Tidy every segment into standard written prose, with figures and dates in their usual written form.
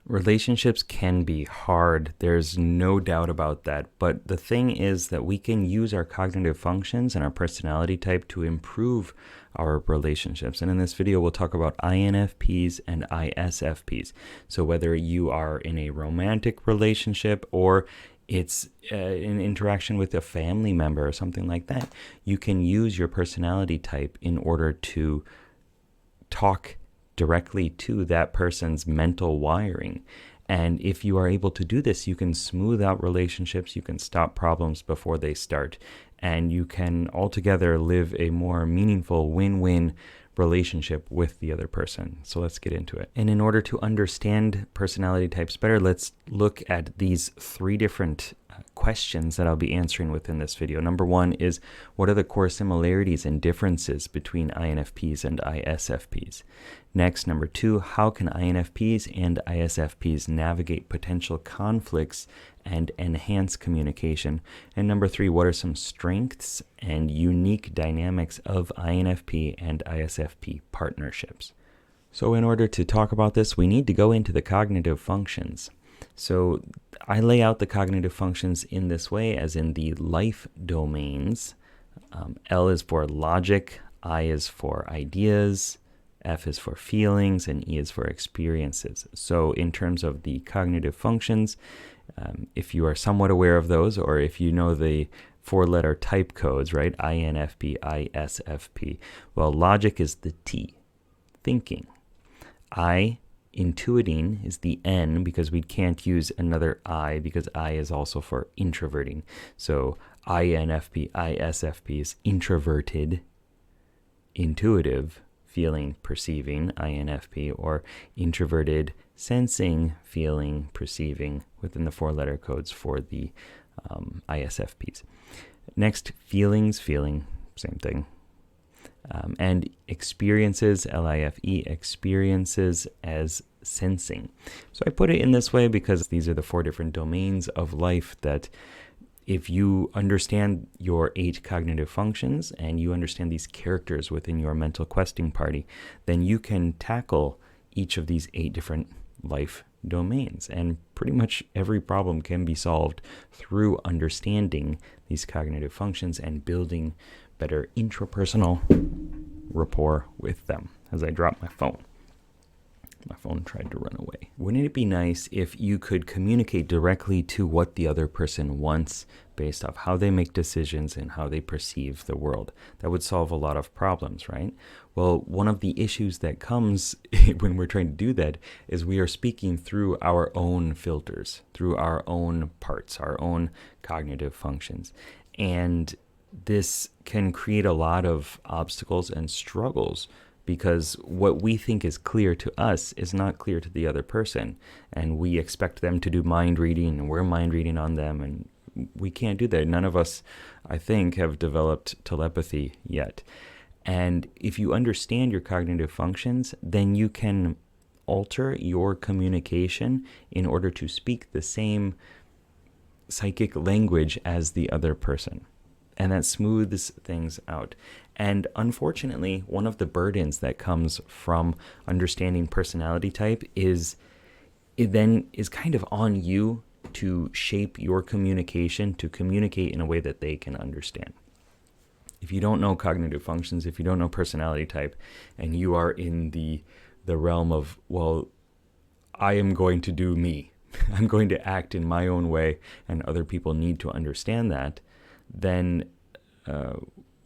Relationships can be hard. There's no doubt about that. But the thing is that we can use our cognitive functions and our personality type to improve our relationships. And in this video, we'll talk about INFPs and ISFPs. So whether you are in a romantic relationship or it's an interaction with a family member or something like that, you can use your personality type in order to talk directly to that person's mental wiring. And if you are able to do this, you can smooth out relationships, you can stop problems before they start, and you can altogether live a more meaningful win-win relationship with the other person. So let's get into it. And in order to understand personality types better, let's look at these three different questions that I'll be answering within this video. Number one is, what are the core similarities and differences between INFPs and ISFPs? Next, number two, how can INFPs and ISFPs navigate potential conflicts and enhance communication? And number three, what are some strengths and unique dynamics of INFP and ISFP partnerships? So in order to talk about this, we need to go into the cognitive functions. So I lay out the cognitive functions in this way, as in the life domains. L is for logic, I is for ideas, F is for feelings, and E is for experiences. So in terms of the cognitive functions, if you are somewhat aware of those, or if you know the four-letter type codes, right, INFP, ISFP, well, logic is the T, thinking. Intuiting is the N, because we can't use another I, because I is also for introverting. So INFP, ISFP is introverted, intuitive, feeling, perceiving, INFP, or introverted, sensing, feeling, perceiving, within the four-letter codes for the ISFPs. Next, feelings, feeling, same thing. And experiences, LIFE, experiences as sensing. So I put it in this way because these are the four different domains of life that if you understand your 8 cognitive functions and you understand these characters within your mental questing party, then you can tackle each of these 8 different life domains. And pretty much every problem can be solved through understanding these cognitive functions and building better intrapersonal rapport with them. As I drop my phone. My phone tried to run away. Wouldn't it be nice if you could communicate directly to what the other person wants based off how they make decisions and how they perceive the world? That would solve a lot of problems, right? Well, one of the issues that comes when we're trying to do that is we are speaking through our own filters, through our own parts, our own cognitive functions. And this can create a lot of obstacles and struggles because what we think is clear to us is not clear to the other person. And we expect them to do mind reading, and we're mind reading on them, and we can't do that. None of us, I think, have developed telepathy yet. And if you understand your cognitive functions, then you can alter your communication in order to speak the same psychic language as the other person. And that smooths things out. And unfortunately, one of the burdens that comes from understanding personality type is it then is kind of on you to shape your communication, to communicate in a way that they can understand. If you don't know cognitive functions, if you don't know personality type, and you are in the realm of, well, I am going to do me, I'm going to act in my own way, and other people need to understand that, then,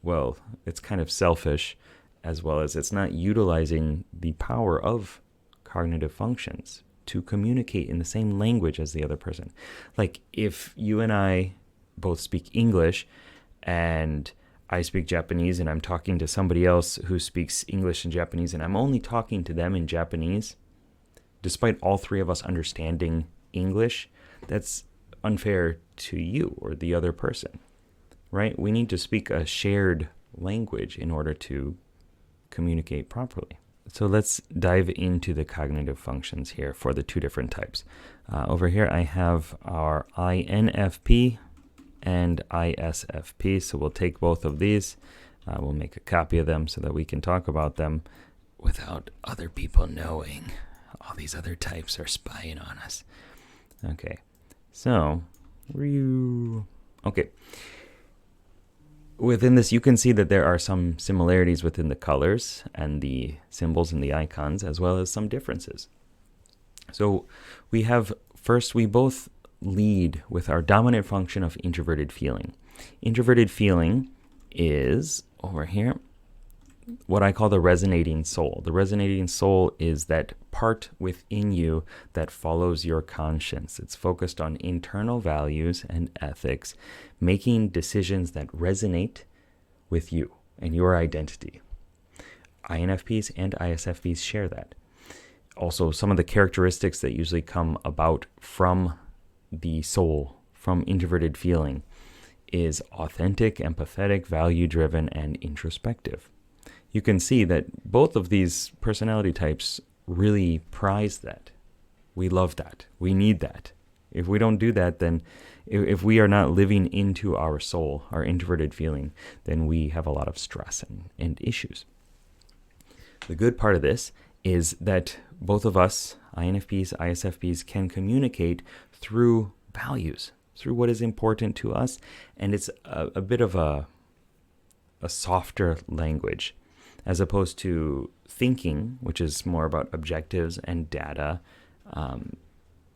well, it's kind of selfish, as well as it's not utilizing the power of cognitive functions to communicate in the same language as the other person. Like if you and I both speak English and I speak Japanese and I'm talking to somebody else who speaks English and Japanese and I'm only talking to them in Japanese, despite all three of us understanding English, that's unfair to you or the other person, right? We need to speak a shared language in order to communicate properly. So let's dive into the cognitive functions here for the two different types. Over here I have our INFP and ISFP. So we'll take both of these. We'll make a copy of them so that we can talk about them without other people knowing. All these other types are spying on us. Okay, so okay. Within this, you can see that there are some similarities within the colors and the symbols and the icons, as well as some differences. So we have, first, we both lead with our dominant function of introverted feeling. Introverted feeling is, over here, what I call the resonating soul. The resonating soul is that part within you that follows your conscience. It's focused on internal values and ethics, making decisions that resonate with you and your identity. INFPs and ISFPs share that. Also, some of the characteristics that usually come about from the soul, from introverted feeling, is authentic, empathetic, value-driven, and introspective. You can see that both of these personality types really prize that. We love that. We need that. If we don't do that, then if we are not living into our soul, our introverted feeling, then we have a lot of stress and issues. The good part of this is that both of us, INFPs, ISFPs, can communicate through values, through what is important to us, and it's a bit of a softer language, as opposed to thinking, which is more about objectives and data.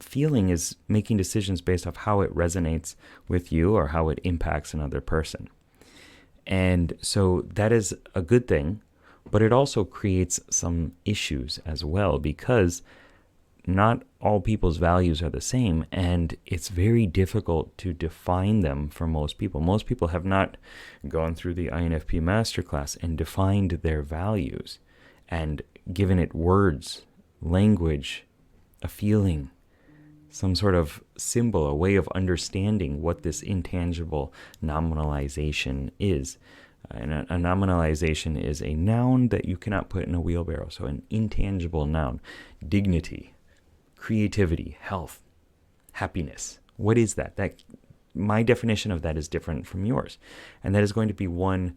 Feeling is making decisions based off how it resonates with you or how it impacts another person. And so that is a good thing, but it also creates some issues as well, because not all people's values are the same, and it's very difficult to define them for most people. Most people have not gone through the INFP masterclass and defined their values and given it words, language, a feeling, some sort of symbol, a way of understanding what this intangible nominalization is. And a nominalization is a noun that you cannot put in a wheelbarrow, so an intangible noun. Dignity, creativity, health, happiness. What is that? My definition of that is different from yours. And that is going to be one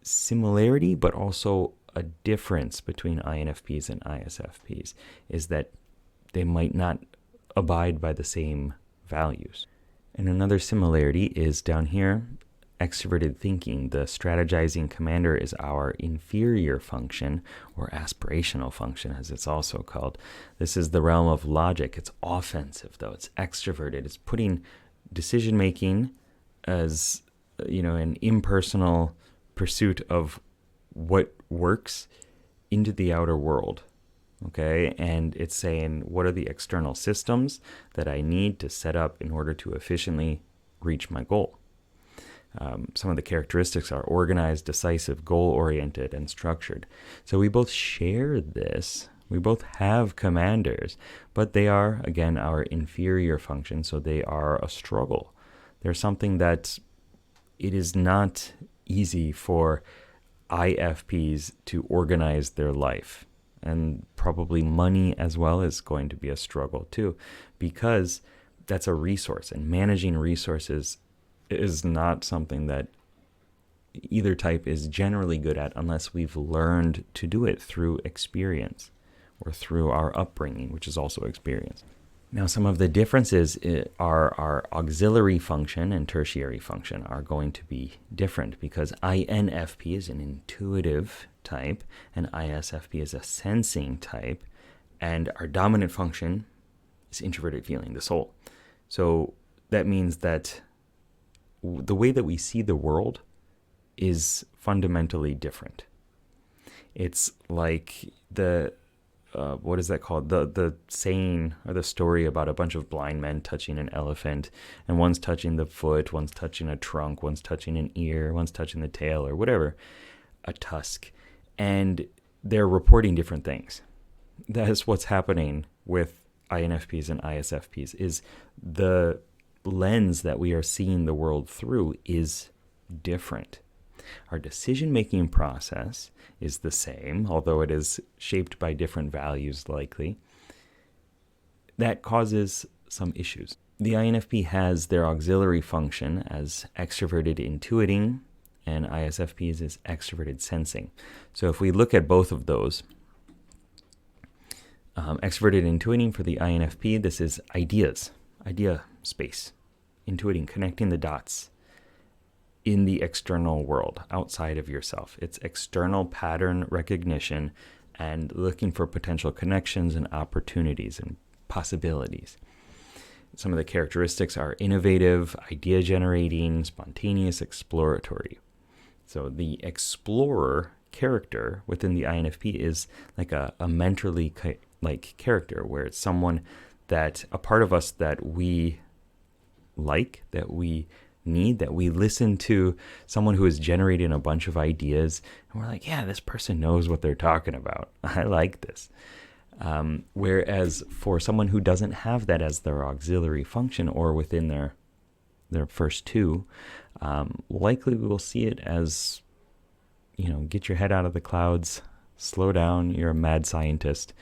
similarity, but also a difference between INFPs and ISFPs, is that they might not abide by the same values. And another similarity is down here, extroverted thinking. The strategizing commander is our inferior function, or aspirational function, as it's also called. This is the realm of logic. It's offensive, though. It's extroverted. It's putting decision-making as, an impersonal pursuit of what works into the outer world. Okay, and it's saying, what are the external systems that I need to set up in order to efficiently reach my goal? Some of the characteristics are organized, decisive, goal-oriented, and structured. So we both share this. We both have commanders, but they are, again, our inferior function, so they are a struggle. They're something that it is not easy for IFPs to organize their life. And probably money as well is going to be a struggle too, because that's a resource, and managing resources is not something that either type is generally good at unless we've learned to do it through experience or through our upbringing, which is also experience. Now, some of the differences are our auxiliary function and tertiary function are going to be different, because INFP is an intuitive type and ISFP is a sensing type, and our dominant function is introverted feeling, the soul. So that means that the way that we see the world is fundamentally different. It's like what is that called? The saying or the story about a bunch of blind men touching an elephant, and one's touching the foot, one's touching a trunk, one's touching an ear, one's touching the tail or whatever, a tusk, and they're reporting different things. That is what's happening with INFPs and ISFPs, is the lens that we are seeing the world through is different. Our decision-making process is the same, although it is shaped by different values likely. That causes some issues. The INFP has their auxiliary function as extroverted intuiting, and ISFPs is extroverted sensing. So if we look at both of those, Extroverted intuiting for the INFP, this is ideas, idea space, intuiting, connecting the dots in the external world, outside of yourself. It's external pattern recognition and looking for potential connections and opportunities and possibilities. Some of the characteristics are innovative, idea generating, spontaneous, exploratory. So the explorer character within the INFP is like a mentorly like character, where it's someone that, a part of us that we like, that we need, that we listen to, someone who is generating a bunch of ideas, and we're like, yeah, this person knows what they're talking about. I like this. Whereas for someone who doesn't have that as their auxiliary function, or within their first two, likely we will see it as, get your head out of the clouds, slow down, you're a mad scientist.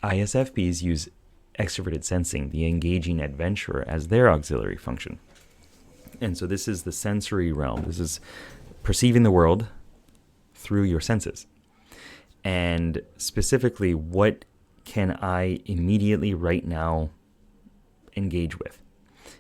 ISFPs use extroverted sensing, the engaging adventurer, as their auxiliary function. And so this is the sensory realm. This is perceiving the world through your senses. And specifically, what can I immediately right now engage with?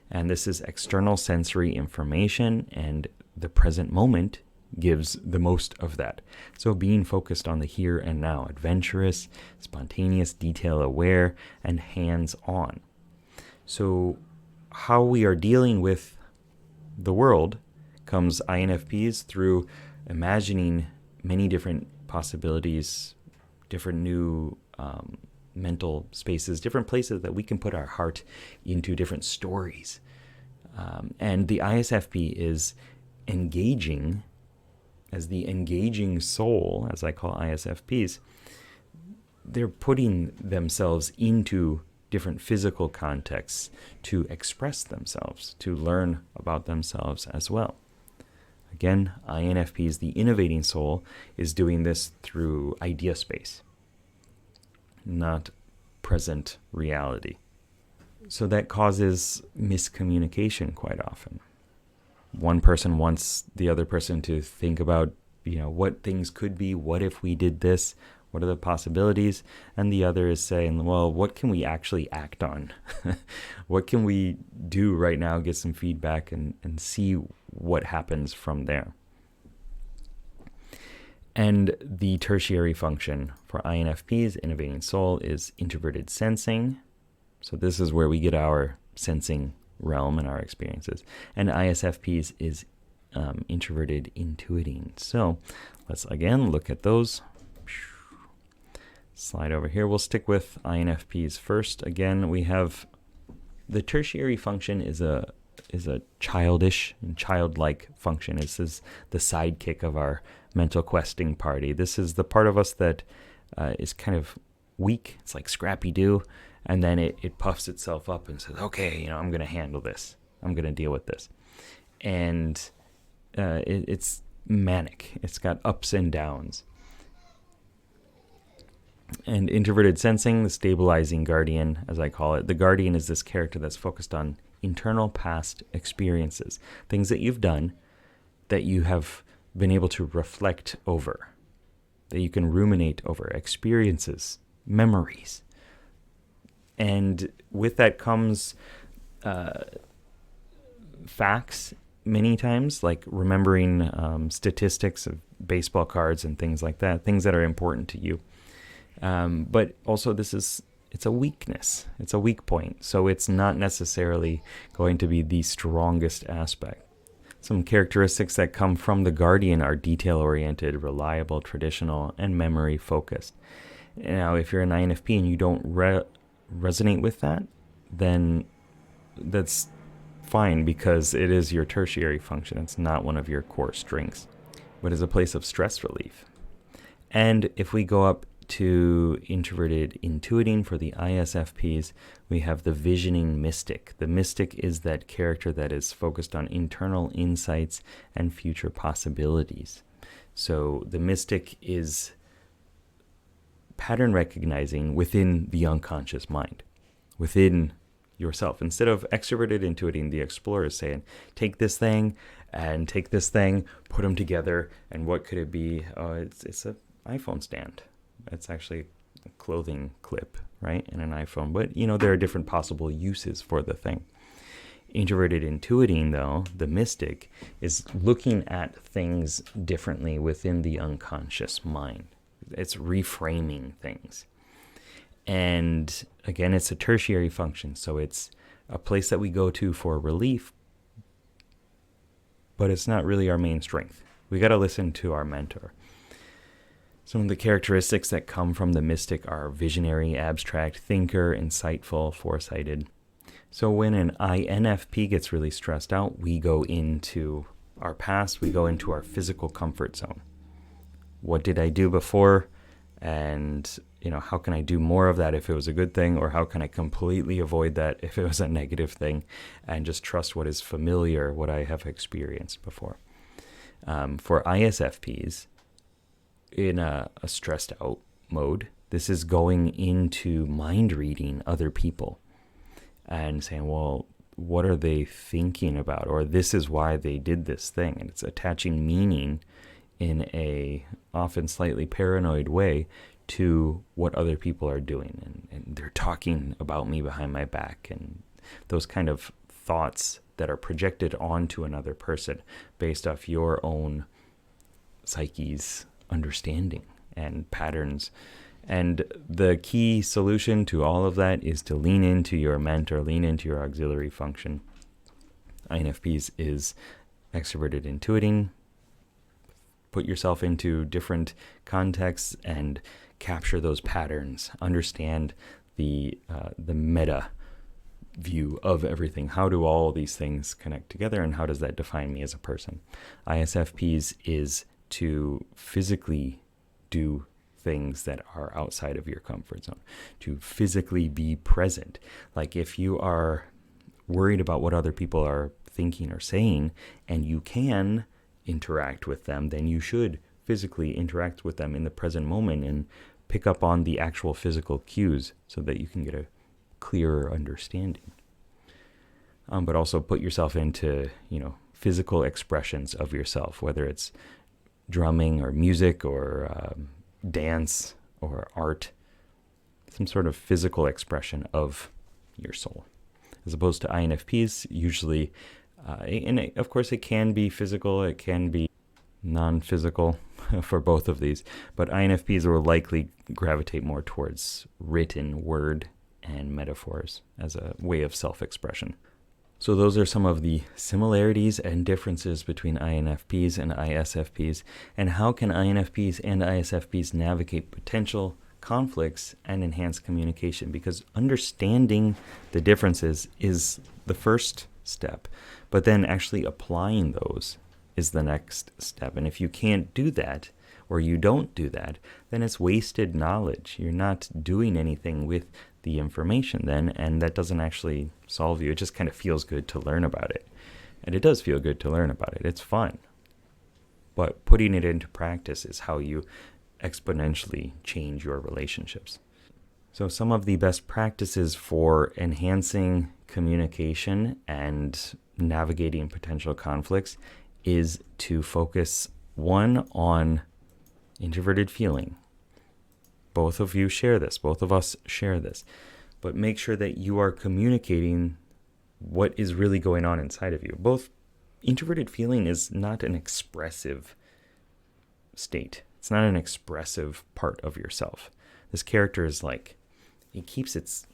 And this is external sensory information, and the present moment gives the most of that. So being focused on the here and now, adventurous, spontaneous, detail aware, and hands-on. So how we are dealing with the world comes INFPs through imagining many different possibilities, different new mental spaces, different places that we can put our heart into, different stories. And the ISFP is engaging, as the engaging soul, as I call ISFPs. They're putting themselves into different physical contexts to express themselves, to learn about themselves as well. Again, INFPs, the innovating soul, is doing this through idea space, not present reality. So that causes miscommunication quite often. One person wants the other person to think about, what things could be, what if we did this, what are the possibilities? And the other is saying, well, what can we actually act on? What can we do right now, get some feedback and see what happens from there? And the tertiary function for INFPs, innovating soul, is introverted sensing. So this is where we get our sensing realm and our experiences. And ISFPs is introverted intuiting. So let's again look at those. Slide over here. We'll stick with INFPs first. Again, we have the tertiary function is a childish and childlike function. This is the sidekick of our mental questing party. This is the part of us that is kind of weak. It's like Scrappy-Doo. And then it puffs itself up and says, okay, I'm going to handle this. I'm going to deal with this. And it's manic. It's got ups and downs. And introverted sensing, the stabilizing guardian, as I call it. The guardian is this character that's focused on internal past experiences, things that you've done that you have been able to reflect over, that you can ruminate over, experiences, memories. And with that comes facts many times, like remembering statistics of baseball cards and things like that, things that are important to you. But also it's a weakness. It's a weak point. So it's not necessarily going to be the strongest aspect. Some characteristics that come from the guardian are detail-oriented, reliable, traditional, and memory-focused. Now, if you're an INFP and you don't resonate with that, then that's fine, because it is your tertiary function. It's not one of your core strengths, but is a place of stress relief. And if we go up to introverted intuiting for the ISFPs, we have the visioning mystic. The mystic is that character that is focused on internal insights and future possibilities. So the mystic is pattern recognizing within the unconscious mind, within yourself. Instead of extroverted intuiting, the explorer is saying, take this thing and take this thing, put them together, and what could it be? Oh, it's an iPhone stand. It's actually a clothing clip, right, in an iPhone. But, there are different possible uses for the thing. Introverted intuiting, though, the mystic, is looking at things differently within the unconscious mind. It's reframing things. And again, it's a tertiary function, so it's a place that we go to for relief, but it's not really our main strength. We got to listen to our mentor. Some of the characteristics that come from the mystic are visionary, abstract, thinker, insightful, foresighted. So when an INFP gets really stressed out, we go into our past, we go into our physical comfort zone. What did I do before? And, how can I do more of that if it was a good thing? Or how can I completely avoid that if it was a negative thing? And just trust what is familiar, what I have experienced before. For ISFPs, in a stressed out mode, this is going into mind reading other people and saying, well, what are they thinking about? Or this is why they did this thing. And it's attaching meaning in a often slightly paranoid way to what other people are doing. And they're talking about me behind my back. And those kind of thoughts that are projected onto another person based off your own psyche's understanding and patterns. And the key solution to all of that is to lean into your mentor, lean into your auxiliary function. INFPs is extroverted intuiting. Put yourself into different contexts and capture those patterns. Understand the meta view of everything. How do all these things connect together, and how does that define me as a person? ISFPs is to physically do things that are outside of your comfort zone, to physically be present. Like if you are worried about what other people are thinking or saying, and you can interact with them, then you should physically interact with them in the present moment and pick up on the actual physical cues so that you can get a clearer understanding. But also put yourself into, physical expressions of yourself, whether it's drumming or music or dance or art, some sort of physical expression of your soul. As opposed to INFPs, usually, and of course it can be physical, it can be non-physical for both of these, but INFPs will likely gravitate more towards written word and metaphors as a way of self-expression. So those are some of the similarities and differences between INFPs and ISFPs, and how can INFPs and ISFPs navigate potential conflicts and enhance communication? Because understanding the differences is the first step, but then actually applying those is the next step. And if you can't do that, or you don't do that, then it's wasted knowledge. You're not doing anything with the information then, and that doesn't actually solve you. It just kind of feels good to learn about it. And it does feel good to learn about it. It's fun. But putting it into practice is how you exponentially change your relationships. So some of the best practices for enhancing communication and navigating potential conflicts is to focus, one, on introverted feeling. Both of you share this. Both of us share this. But make sure that you are communicating what is really going on inside of you. Both introverted feeling is not an expressive state. It's not an expressive part of yourself. This character is like, it keeps its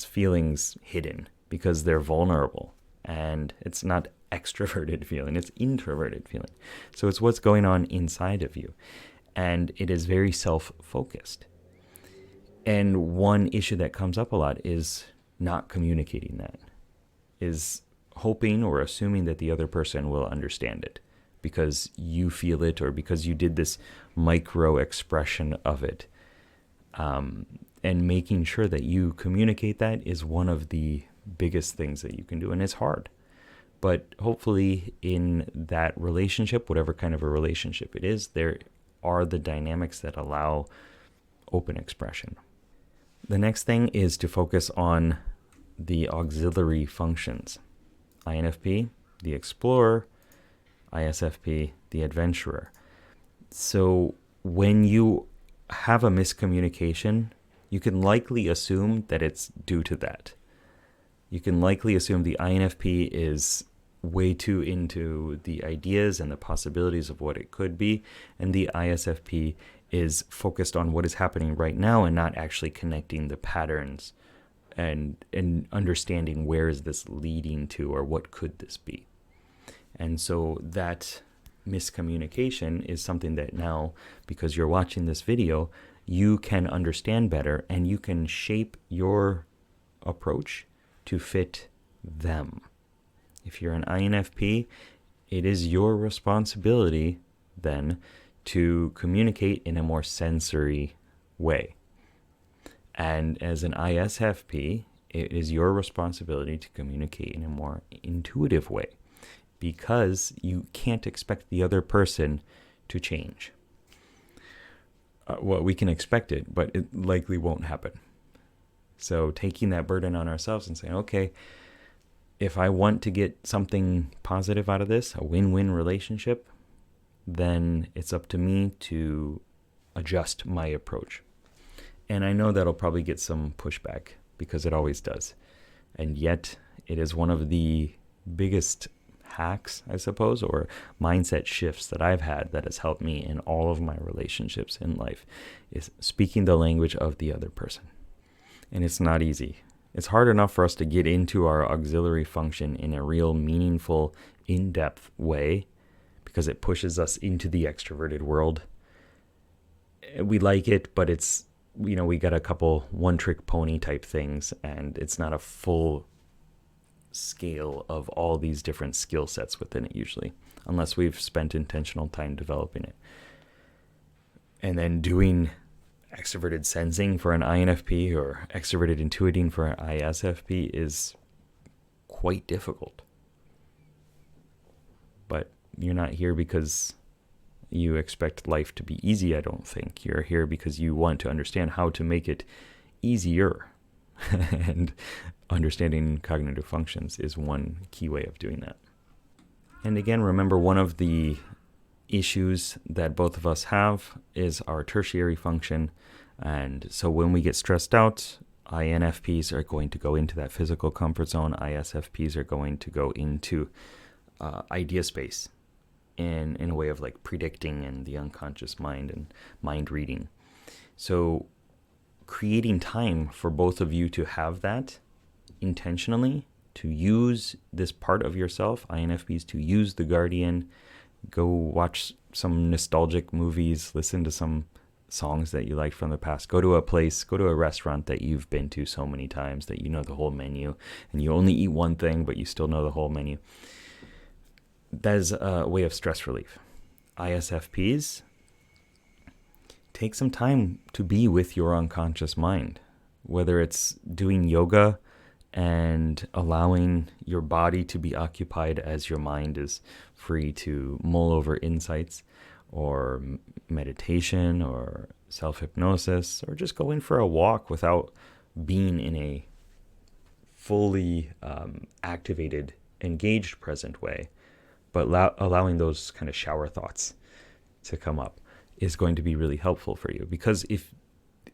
feelings hidden because they're vulnerable. And it's not extroverted feeling, it's introverted feeling. So it's what's going on inside of you. And it is very self-focused. And one issue that comes up a lot is not communicating that, is hoping or assuming that the other person will understand it because you feel it or because you did this micro expression of it. And making sure that you communicate that is one of the biggest things that you can do. And it's hard. But hopefully in that relationship, whatever kind of a relationship it is, there are the dynamics that allow open expression. The next thing is to focus on the auxiliary functions. INFP, the explorer, ISFP, the adventurer. So when you have a miscommunication, you can likely assume that it's due to that. You can likely assume the INFP is way too into the ideas and the possibilities of what it could be, and the ISFP is focused on what is happening right now and not actually connecting the patterns and understanding where is this leading to, or what could this be. And so that miscommunication is something that now, because you're watching this video, you can understand better, and you can shape your approach to fit them. If you're an INFP, it is your responsibility then to communicate in a more sensory way. And as an ISFP, it is your responsibility to communicate in a more intuitive way, because you can't expect the other person to change. Well, we can expect it, but it likely won't happen. So taking that burden on ourselves and saying, okay, if I want to get something positive out of this, a win-win relationship, then it's up to me to adjust my approach. And I know that'll probably get some pushback, because it always does. And yet it is one of the biggest hacks, I suppose, or mindset shifts that I've had that has helped me in all of my relationships in life, is speaking the language of the other person. And it's not easy. It's hard enough for us to get into our auxiliary function in a real meaningful, in-depth way, because it pushes us into the extroverted world. We like it, but it's, we got a couple one-trick pony type things, and it's not a full scale of all these different skill sets within it usually, unless we've spent intentional time developing it. And then doing extroverted sensing for an INFP or extroverted intuiting for an ISFP is quite difficult. But you're not here because you expect life to be easy, I don't think. You're here because you want to understand how to make it easier. And understanding cognitive functions is one key way of doing that. And again, remember, one of the issues that both of us have is our tertiary function. And so when we get stressed out, INFPs are going to go into that physical comfort zone. ISFPs are going to go into idea space in a way of like predicting and the unconscious mind and mind reading. So creating time for both of you to have that intentionally, to use this part of yourself, INFPs, to use the Guardian, go watch some nostalgic movies, listen to some songs that you liked from the past, go to a place, go to a restaurant that you've been to so many times that you know the whole menu, and you only eat one thing, but you still know the whole menu. That is a way of stress relief. ISFPs, take some time to be with your unconscious mind, whether it's doing yoga and allowing your body to be occupied as your mind is free to mull over insights, or meditation, or self-hypnosis, or just going for a walk without being in a fully activated, engaged, present way, but allowing those kind of shower thoughts to come up is going to be really helpful for you. Because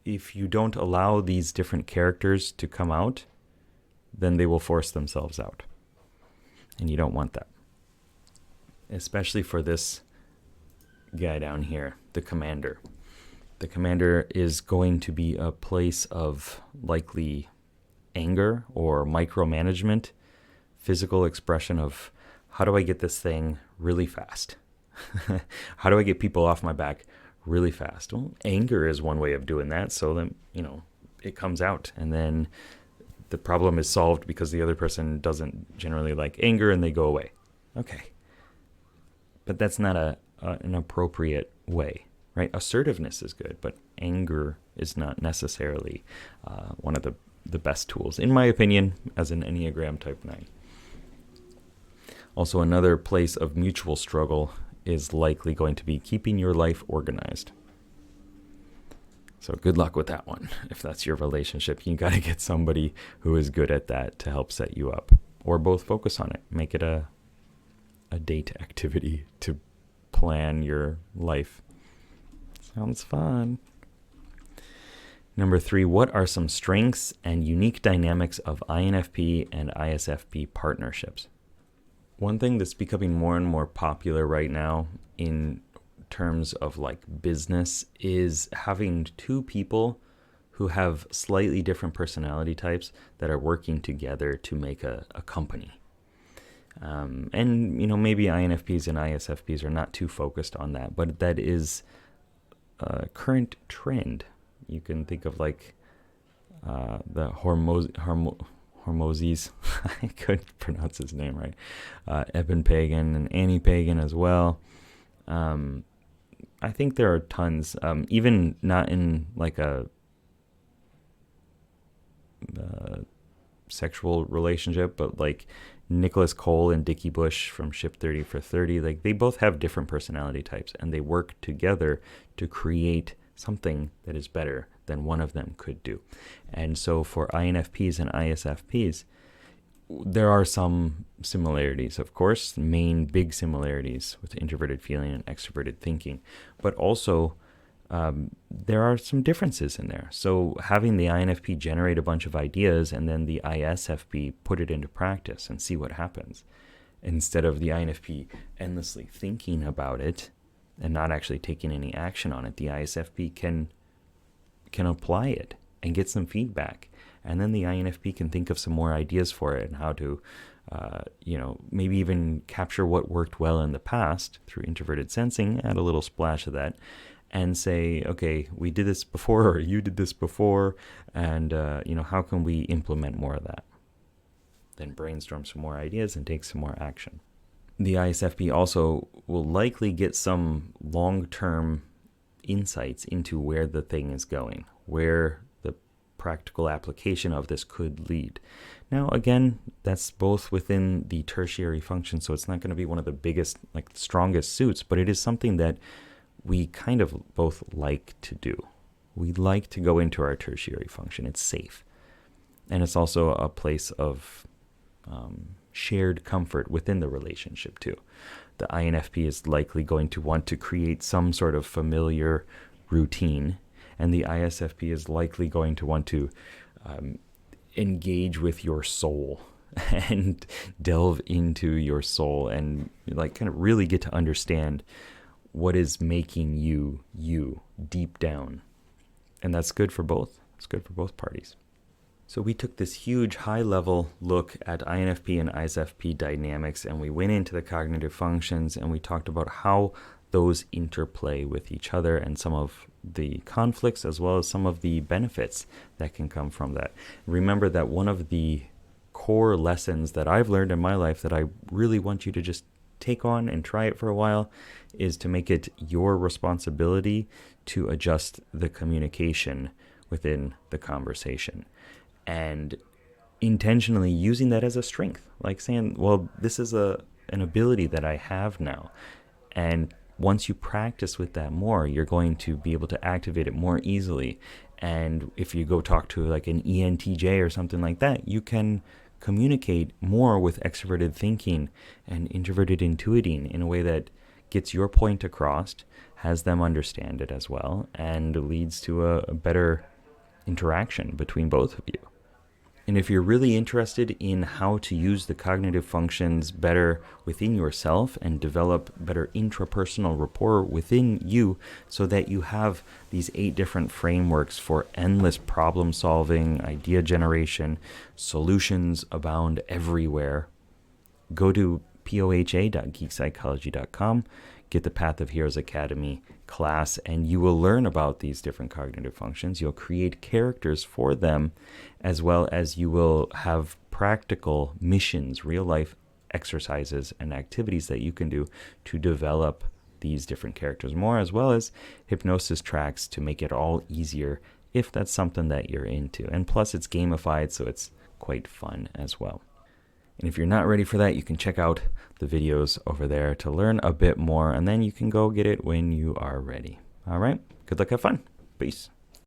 if you don't allow these different characters to come out, then they will force themselves out. And you don't want that. Especially for this guy down here, the commander. The commander is going to be a place of likely anger or micromanagement, physical expression of, how do I get this thing really fast? How do I get people off my back really fast? Well, anger is one way of doing that. So then, it comes out, and then the problem is solved because the other person doesn't generally like anger and they go away. Okay. But that's not an appropriate way, right? Assertiveness is good, but anger is not necessarily one of the best tools, in my opinion, as an Enneagram Type 9. Also, another place of mutual struggle is likely going to be keeping your life organized. So good luck with that one. If that's your relationship, you got to get somebody who is good at that to help set you up, or both focus on it. Make it a date activity to plan your life. Sounds fun. Number 3, what are some strengths and unique dynamics of INFP and ISFP partnerships? One thing that's becoming more and more popular right now in terms of like business is having two people who have slightly different personality types that are working together to make a company. And, maybe INFPs and ISFPs are not too focused on that, but that is a current trend. You can think of like the Hormozis, I couldn't pronounce his name right, Eben Pagan and Annie Pagan as well. I think there are tons, even not in like a sexual relationship, but like Nicholas Cole and Dickie Bush from Ship 30 for 30, like they both have different personality types and they work together to create something that is better than one of them could do. And so for INFPs and ISFPs, there are some similarities, of course, main big similarities with introverted feeling and extroverted thinking, but also there are some differences in there. So having the INFP generate a bunch of ideas and then the ISFP put it into practice and see what happens, instead of the INFP endlessly thinking about it and not actually taking any action on it, the ISFP can apply it and get some feedback. And then the INFP can think of some more ideas for it and how to, maybe even capture what worked well in the past through introverted sensing, add a little splash of that, and say, okay, we did this before, or you did this before, and, how can we implement more of that? Then brainstorm some more ideas and take some more action. The ISFP also will likely get some long-term insights into where the thing is going, where the practical application of this could lead. Now, again, that's both within the tertiary function, so it's not going to be one of the biggest, strongest suits, but it is something that we kind of both like to do. We like to go into our tertiary function. It's safe. And it's also a place of shared comfort within the relationship too. The INFP is likely going to want to create some sort of familiar routine, and the ISFP is likely going to want to engage with your soul and delve into your soul and kind of really get to understand what is making you deep down. And that's good for both. It's good for both parties. So we took this huge high-level look at INFP and ISFP dynamics, and we went into the cognitive functions, and we talked about how those interplay with each other and some of the conflicts as well as some of the benefits that can come from that. Remember that one of the core lessons that I've learned in my life that I really want you to just take on and try it for a while is to make it your responsibility to adjust the communication within the conversation. And intentionally using that as a strength, like saying, well, this is an ability that I have now. And once you practice with that more, you're going to be able to activate it more easily. And if you go talk to like an ENTJ or something like that, you can communicate more with extroverted thinking and introverted intuiting in a way that gets your point across, has them understand it as well, and leads to a better interaction between both of you. And if you're really interested in how to use the cognitive functions better within yourself and develop better intrapersonal rapport within you so that you have these 8 different frameworks for endless problem solving, idea generation, solutions abound everywhere, go to poha.geekpsychology.com, get the Path of Heroes Academy class, and you will learn about these different cognitive functions. You'll create characters for them, as well as you will have practical missions, real life exercises and activities that you can do to develop these different characters more, as well as hypnosis tracks to make it all easier if that's something that you're into. And plus it's gamified, so it's quite fun as well. And if you're not ready for that, you can check out the videos over there to learn a bit more, and then you can go get it when you are ready. All right, good luck, have fun. Peace.